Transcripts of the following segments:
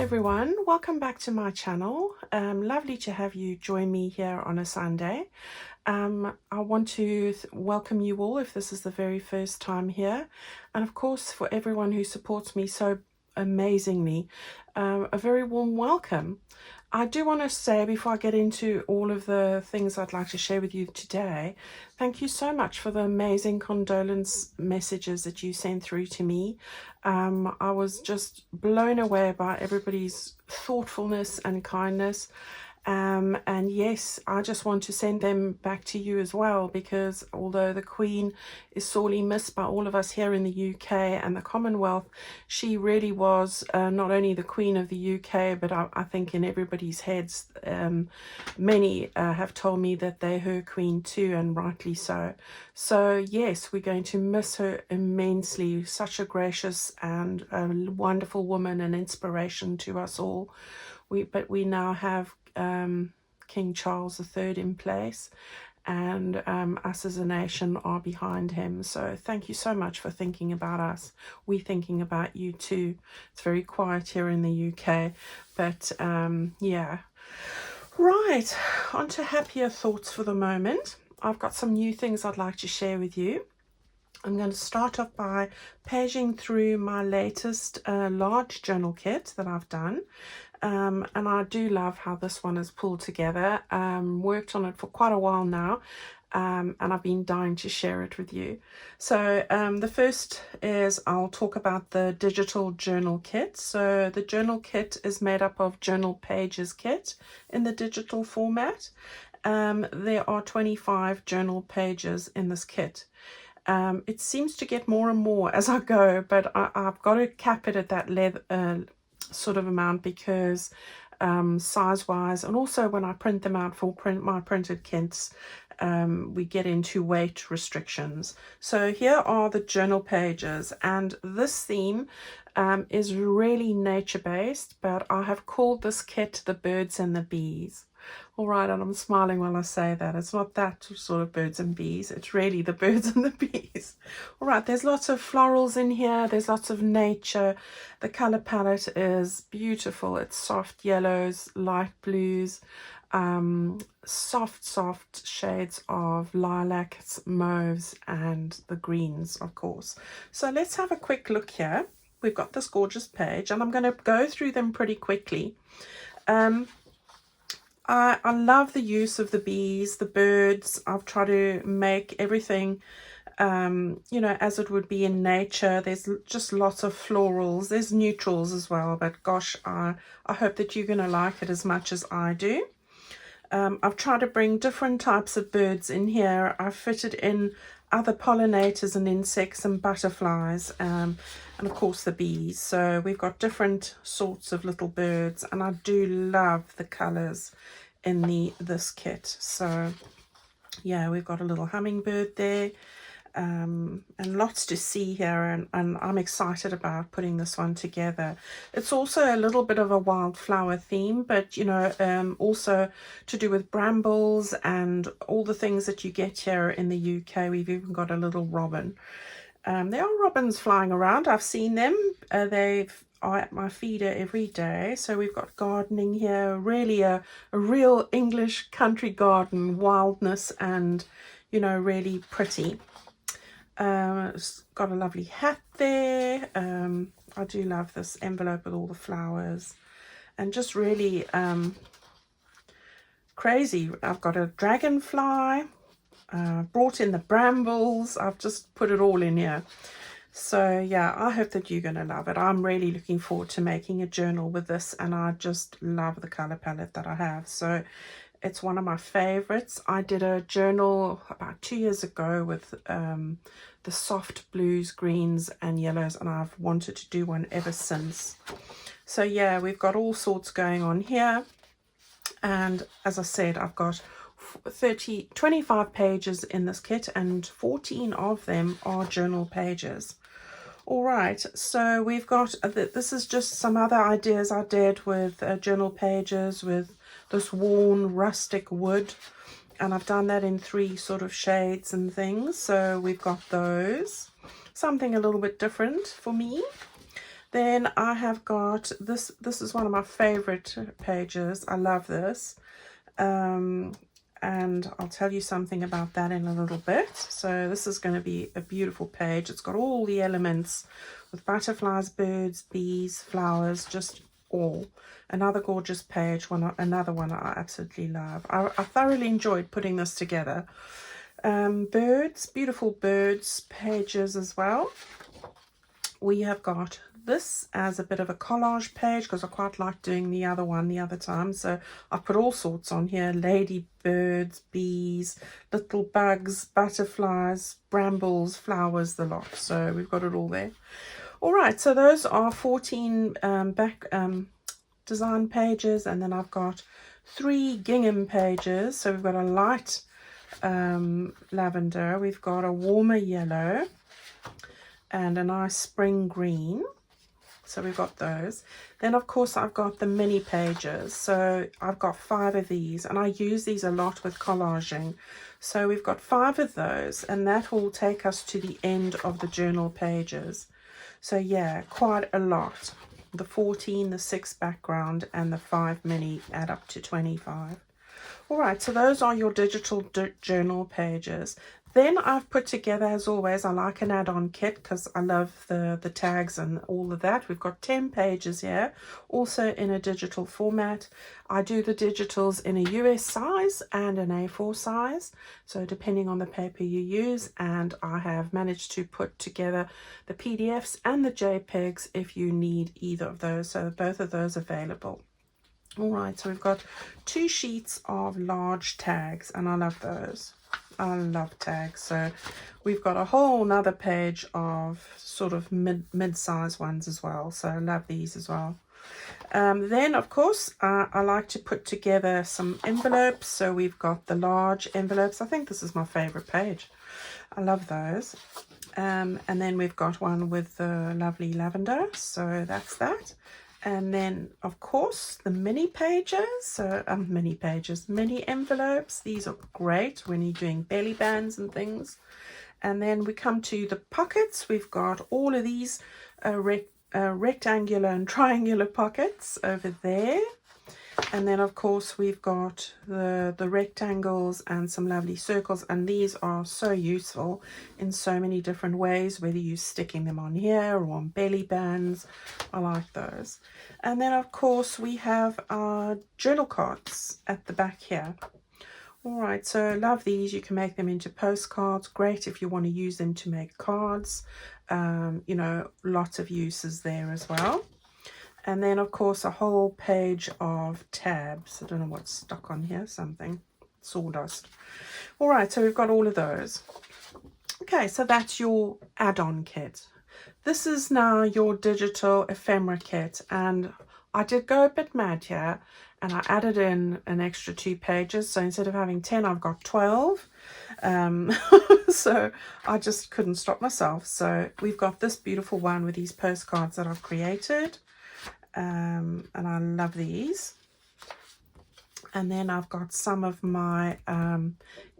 everyone, welcome back to my channel. Lovely to have you join me here on a Sunday. I want to welcome you all if this is the very first time here, and of course for everyone who supports me so amazingly, a very warm welcome. I do want to say, before I get into all of the things I'd like to share with you today, thank you so much for the amazing condolence messages that you sent through to me. I was just blown away by everybody's thoughtfulness and kindness. And yes, I just want to send them back to you as well, because although the Queen is sorely missed by all of us here in the UK and the Commonwealth, she really was not only the Queen of the UK, but I think in everybody's heads. Many have told me that they're her Queen too, and rightly so. So yes, we're going to miss her immensely. Such a gracious and a wonderful woman, and inspiration to us all. But we now have King Charles III in place, and us as a nation are behind him. So thank you so much for thinking about us. We're thinking about you too. It's very quiet here in the UK, but yeah. Right, on to happier thoughts for the moment. I've got some new things I'd like to share with you. I'm going to start off by paging through my latest large journal kit that I've done. And I do love how this one is pulled together. Worked on it for quite a while now, and I've been dying to share it with you. So the first is, I'll talk about the digital journal kit. So the journal kit is made up of journal pages kit in the digital format. There are 25 journal pages in this kit. It seems to get more and more as I go, but I've got to cap it at that sort of amount, because size wise, and also when I print them out for my printed kits, we get into weight restrictions. So here are the journal pages, and this theme is really nature based, but I have called this kit the birds and the bees. All right, and I'm smiling while I say that. It's not that sort of birds and bees. It's really the birds and the bees. All right, there's lots of florals in here. There's lots of nature. The color palette is beautiful. It's soft yellows, light blues, soft shades of lilacs, mauves, and the greens, of course. So let's have a quick look here. We've got this gorgeous page, and I'm going to go through them pretty quickly. I love the use of the bees, the birds. I've tried to make everything, you know, as it would be in nature. There's just lots of florals. There's neutrals as well, but gosh, I hope that you're going to like it as much as I do. I've tried to bring different types of birds in here. I've fitted in other pollinators and insects and butterflies, and of course the bees. So we've got different sorts of little birds, and I do love the colors in this kit. So yeah, we've got a little hummingbird there, and lots to see here, and I'm excited about putting this one together. It's also a little bit of a wildflower theme, but you know, also to do with brambles and all the things that you get here in the UK. We've even got a little robin. There are robins flying around. I've seen them. They are at my feeder every day. So we've got gardening here, really a real English country garden, wildness, and you know, really pretty. It's got a lovely hat there. I do love this envelope with all the flowers, and just really crazy. I've got a dragonfly, brought in the brambles. I've just put it all in here. So yeah, I hope that you're going to love it. I'm really looking forward to making a journal with this, and I just love the color palette that I have. So it's one of my favorites. I did a journal about 2 years ago with the soft blues, greens, and yellows, and I've wanted to do one ever since. So yeah, we've got all sorts going on here. And as I said, I've got 25 pages in this kit, and 14 of them are journal pages. All right, so we've got, this is just some other ideas I did with journal pages with this worn rustic wood, and I've done that in 3 sort of shades and things. So we've got those, something a little bit different for me. Then I have got this. This is one of my favorite pages. I love this. And I'll tell you something about that in a little bit. So this is going to be a beautiful page. It's got all the elements with butterflies, birds, bees, flowers, just all. Another gorgeous page, another one I absolutely love. I thoroughly enjoyed putting this together. Birds, beautiful birds pages as well. We have got this as a bit of a collage page because I quite like doing the other one the other time. So I put all sorts on here: ladybirds, bees, little bugs, butterflies, brambles, flowers, the lot. So we've got it all there. All right, so those are 14 design pages, and then I've got 3 gingham pages. So we've got a light lavender, we've got a warmer yellow, and a nice spring green. So we've got those. Then of course I've got the mini pages. So I've got 5 of these, and I use these a lot with collaging. So we've got 5 of those, and that will take us to the end of the journal pages. So yeah, quite a lot. The 14, the 6 background, and the 5 mini add up to 25. All right, so those are your digital journal pages. Then I've put together, as always, I like an add-on kit because I love the tags and all of that. We've got 10 pages here, also in a digital format. I do the digitals in a US size and an A4 size, so depending on the paper you use. And I have managed to put together the PDFs and the JPEGs if you need either of those, so both of those available. All right, so we've got 2 sheets of large tags, and I love those. I love tags. So we've got a whole nother page of sort of mid-size ones as well. So I love these as well. Then of course I like to put together some envelopes. So we've got the large envelopes. I think this is my favorite page. I love those. And then we've got one with the lovely lavender. So that's that. And then, of course, the mini pages, so mini envelopes. These are great when you're doing belly bands and things. And then we come to the pockets. We've got all of these rectangular and triangular pockets over there. And then, of course, we've got the rectangles and some lovely circles. And these are so useful in so many different ways, whether you're sticking them on here or on belly bands. I like those. And then, of course, we have our journal cards at the back here. All right, so I love these. You can make them into postcards. Great if you want to use them to make cards. You know, lots of uses there as well. And then, of course, a whole page of tabs. I don't know what's stuck on here, something, sawdust. All right, so we've got all of those. Okay, so that's your add-on kit. This is now your digital ephemera kit, and I did go a bit mad here, and I added in an extra 2 pages. So instead of having 10, I've got 12. So I just couldn't stop myself. So we've got this beautiful one with these postcards that I've created. And I love these. And then I've got some of my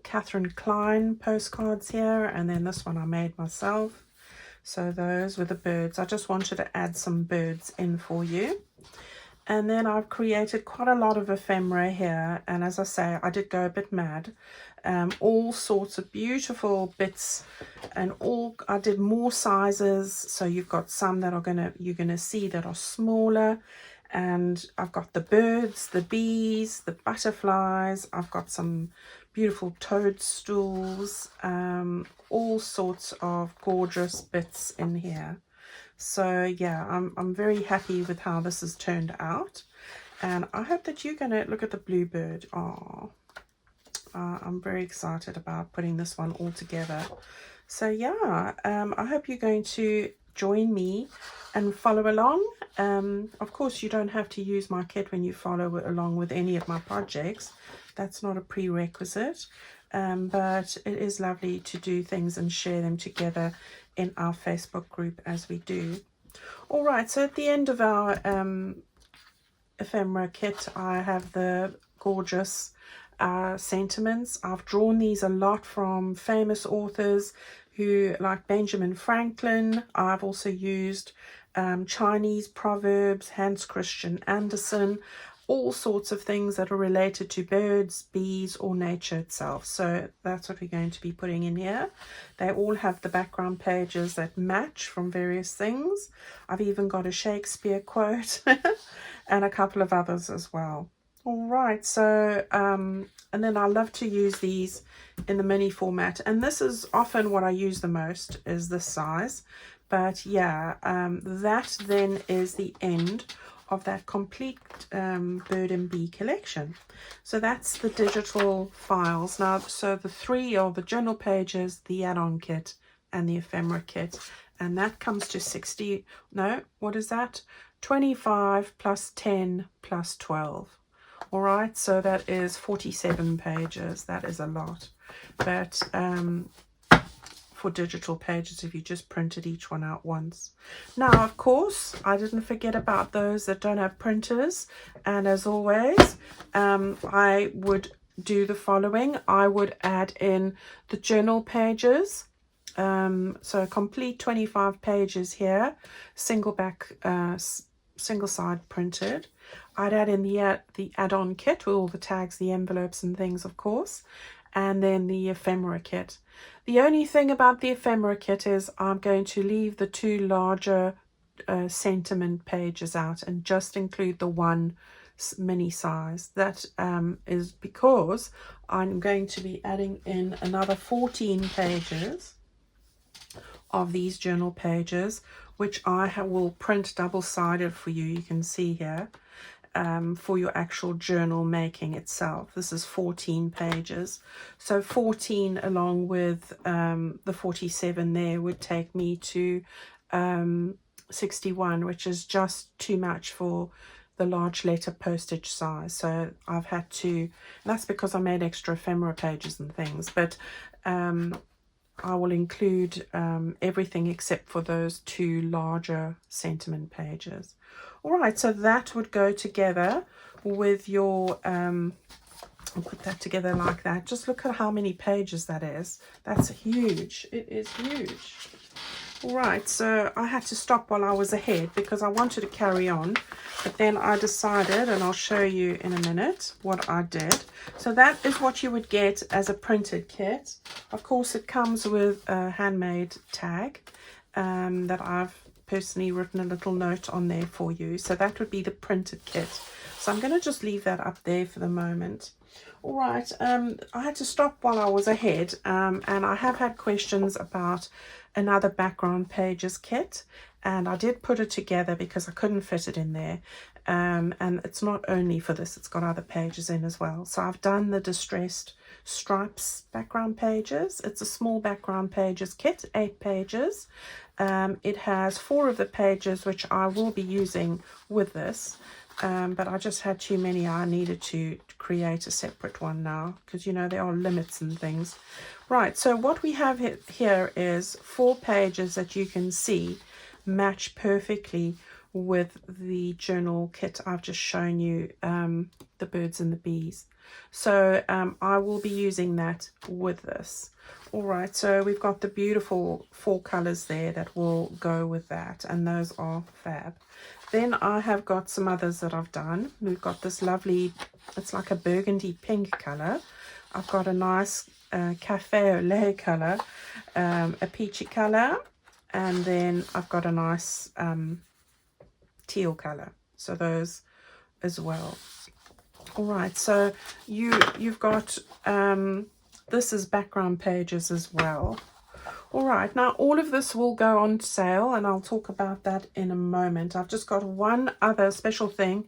Catherine Klein postcards here, and then this one I made myself. So those with the birds. I just wanted to add some birds in for you. And then I've created quite a lot of ephemera here, and as I say, I did go a bit mad. All sorts of beautiful bits, and I did more sizes. So you've got some that you're gonna see that are smaller, and I've got the birds, the bees, the butterflies. I've got some beautiful toadstools, all sorts of gorgeous bits in here. So yeah, I'm very happy with how this has turned out, and I hope that you're going to look at the bluebird. I'm very excited about putting this one all together. So yeah, I hope you're going to join me and follow along. Of course, you don't have to use my kit when you follow along with any of my projects. That's not a prerequisite, but it is lovely to do things and share them together in our Facebook group as we do. All right, so at the end of our ephemera kit, I have the gorgeous sentiments. I've drawn these a lot from famous authors who, like Benjamin Franklin. I've also used Chinese proverbs, Hans Christian Andersen, all sorts of things that are related to birds, bees, or nature itself. So that's what we're going to be putting in here. They all have the background pages that match from various things. I've even got a Shakespeare quote and a couple of others as well. All right, so and then I love to use these in the mini format, and this is often what I use the most, is this size. But yeah, that then is the end of that complete bird and bee collection. So that's the digital files. Now, so the three are the journal pages, the add-on kit, and the ephemera kit. And that comes to 60, no, what is that? 25 plus 10 plus 12. All right, so that is 47 pages. That is a lot. But for digital pages, if you just printed each one out once. Now, of course, I didn't forget about those that don't have printers. And as always, I would do the following. I would add in the journal pages. So complete 25 pages here, single back, single side printed. I'd add in the add-on kit with all the tags, the envelopes and things, of course, and then the ephemera kit. The only thing about the ephemera kit is I'm going to leave the two larger sentiment pages out and just include the one mini size. That is because I'm going to be adding in another 14 pages of these journal pages, which I will print double-sided for you. You can see here. For your actual journal making itself. This is 14 pages. So 14 along with the 47 there would take me to 61, which is just too much for the large letter postage size. So I've had to, and that's because I made extra ephemera pages and things, but I will include everything except for those two larger sentiment pages. All right, so that would go together with your, I'll put that together like that. Just look at how many pages that is. That's huge. It is huge. All right, so I had to stop while I was ahead because I wanted to carry on, but then I decided, and I'll show you in a minute what I did. So that is what you would get as a printed kit. Of course, it comes with a handmade tag that I've personally written a little note on there for you. So that would be the printed kit. So I'm going to just leave that up there for the moment. All right, I had to stop while I was ahead, and I have had questions about another background pages kit, and I did put it together because I couldn't fit it in there, and it's not only for this, it's got other pages in as well. So I've done the distressed stripes background pages. It's a small background pages kit, 8 pages. It has 4 of the pages which I will be using with this, but I just had too many. I needed to create a separate one now because, you know, there are limits and things. Right, so what we have here is 4 pages that you can see match perfectly with the journal kit I've just shown you, the birds and the bees. So I will be using that with this. All right, so we've got the beautiful 4 colors there that will go with that, and those are fab. Then I have got some others that I've done. We've got this lovely, it's like a burgundy pink color. I've got a nice cafe au lait color, a peachy color, and then I've got a nice teal color. So those as well. All right, so you've got this is background pages as well. All right, now all of this will go on sale, and I'll talk about that in a moment. I've just got one other special thing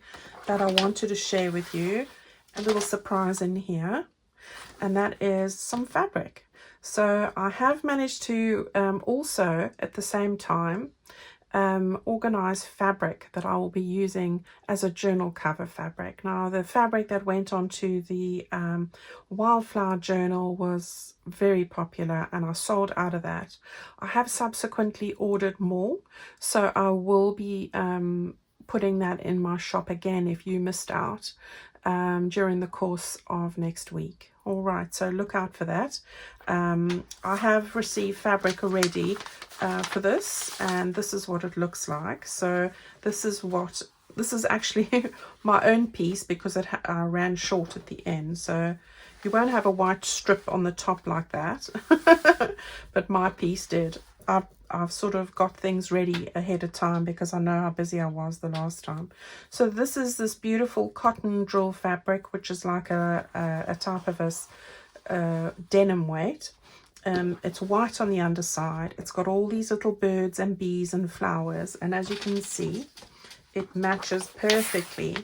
that I wanted to share with you, a little surprise in here, and that is some fabric. So I have managed to also at the same time organize fabric that I will be using as a journal cover fabric. Now the fabric that went onto the wildflower journal was very popular, and I sold out of that. I have subsequently ordered more, so I will be putting that in my shop again if you missed out during the course of next week. All right, so look out for that. I have received fabric already for this, and this is what it looks like. So this is actually my own piece, because it ran short at the end. So you won't have a white strip on the top like that, but my piece did. I've sort of got things ready ahead of time because I know how busy I was the last time. So this is this beautiful cotton drill fabric, which is like a type of a denim weight. It's white on the underside. It's got all these little birds and bees and flowers, and as you can see, it matches perfectly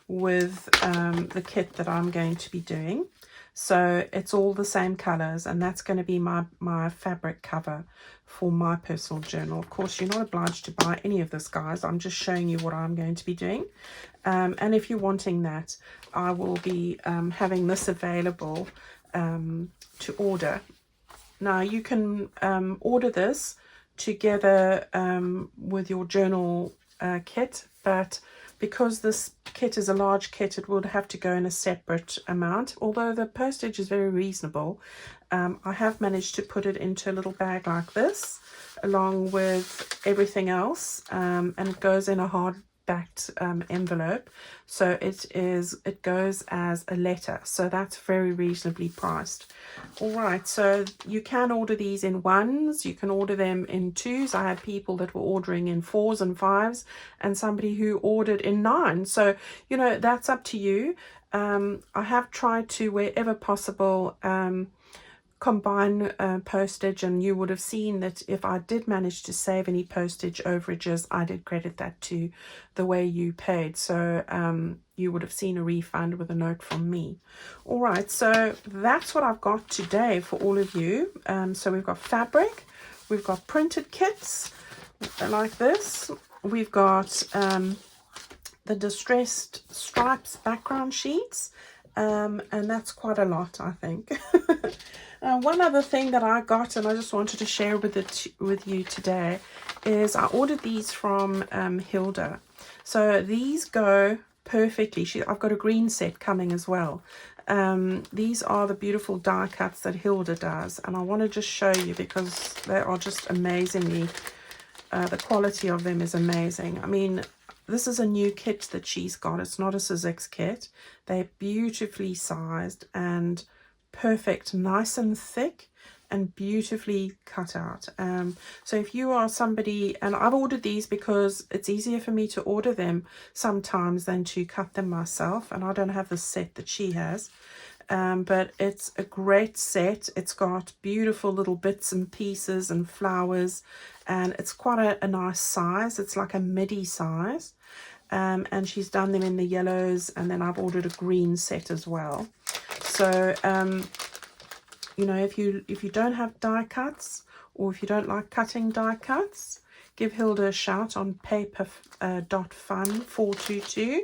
with the kit that I'm going to be doing. So it's all the same colors, and that's going to be my fabric cover for my personal journal. Of course, you're not obliged to buy any of this, guys. I'm just showing you what I'm going to be doing. And if you're wanting that, I will be having this available to order. Now, you can order this together with your journal kit, but because this kit is a large kit, it would have to go in a separate amount. Although the postage is very reasonable, I have managed to put it into a little bag like this, along with everything else, and it goes in a hard-backed envelope. So it goes as a letter. So that's very reasonably priced. All right, so you can order these in ones, you can order them in twos. I had people that were ordering in 4s and 5s, and somebody who ordered in 9. So, you know, that's up to you. I have tried to, wherever possible, combine postage, and you would have seen that if I did manage to save any postage overages, I did credit that to the way you paid. So you would have seen a refund with a note from me. All right, so that's what I've got today for all of you. So we've got fabric, we've got printed kits like this, we've got the distressed stripes background sheets, and that's quite a lot, I think. One other thing that I got, and I just wanted to share with you today, is I ordered these from Hilda. So these go perfectly. I've got a green set coming as well. These are the beautiful die cuts that Hilda does, and I want to just show you because they are just amazingly, the quality of them is amazing. I mean, this is a new kit that she's got. It's not a Sizzix kit. They're beautifully sized and perfect, nice and thick and beautifully cut out. So if you are somebody, and I've ordered these because it's easier for me to order them sometimes than to cut them myself, and I don't have the set that she has, but it's a great set. It's got beautiful little bits and pieces and flowers, and it's quite a nice size. It's like a midi size, and she's done them in the yellows, and then I've ordered a green set as well. So you know, if you don't have die cuts, or if you don't like cutting die cuts, give Hilda a shout on paper.fun422.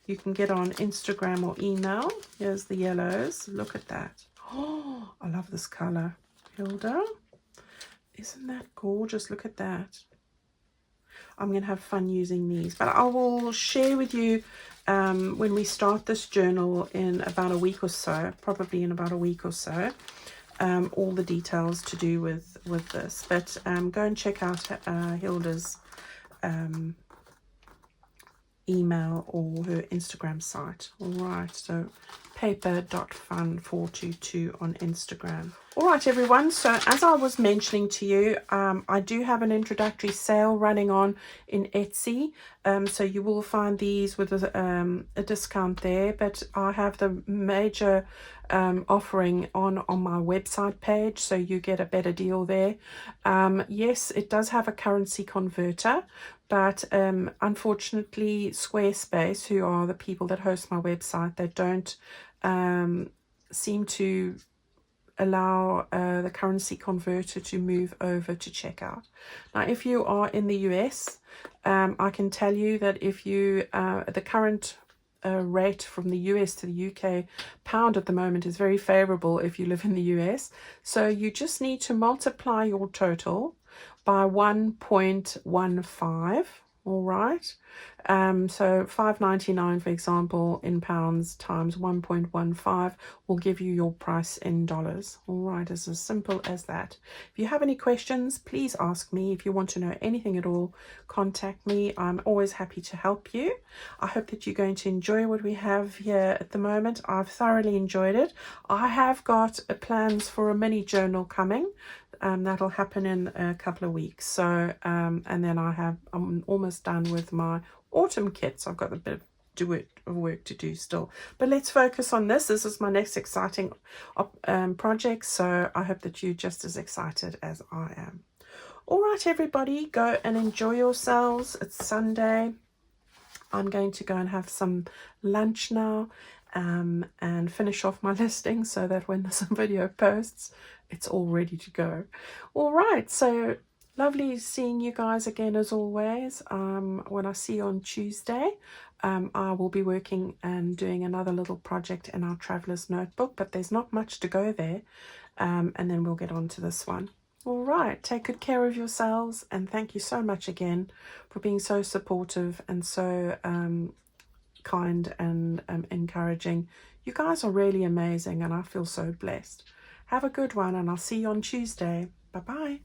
You can get on Instagram or email. Here's the yellows. Look at that. Oh, I love this color. Hilda, isn't that gorgeous? Look at that. I'm going to have fun using these, but I will share with you when we start this journal in about a week or so, probably in about a week or so, all the details to do with this. But go and check out Hilda's email or her Instagram site. All right, so paper.fun422 on Instagram. All right, everyone, so as I was mentioning to you, I do have an introductory sale running on in Etsy, so you will find these with a discount there, but I have the major offering on my website page, so you get a better deal there. Yes, it does have a currency converter, but unfortunately Squarespace, who are the people that host my website, they don't seem to allow the currency converter to move over to checkout. Now, if you are in the US, I can tell you that if you the current rate from the US to the UK pound at the moment is very favorable if you live in the US. So you just need to multiply your total by 1.15. All right, So $5.99, for example, in pounds times 1.15 will give you your price in dollars. All right, it's as simple as that. If you have any questions, please ask me. If you want to know anything at all, contact me. I'm always happy to help you. I hope that you're going to enjoy what we have here at the moment. I've thoroughly enjoyed it. I have got plans for a mini journal coming. That'll happen in a couple of weeks. So, and then I'm almost done with my autumn kits. I've got a bit of work to do still, but let's focus on this. This is my next exciting project, so I hope that you're just as excited as I am. All right, everybody, go and enjoy yourselves. It's Sunday. I'm going to go and have some lunch now, and finish off my listing so that when this video posts, it's all ready to go. All right, so lovely seeing you guys again as always. When I see you on Tuesday, I will be working and doing another little project in our traveler's notebook, but there's not much to go there, and then we'll get on to this one. All right, take good care of yourselves, and thank you so much again for being so supportive and so kind and encouraging. You guys are really amazing, and I feel so blessed. Have a good one, and I'll see you on Tuesday. Bye-bye.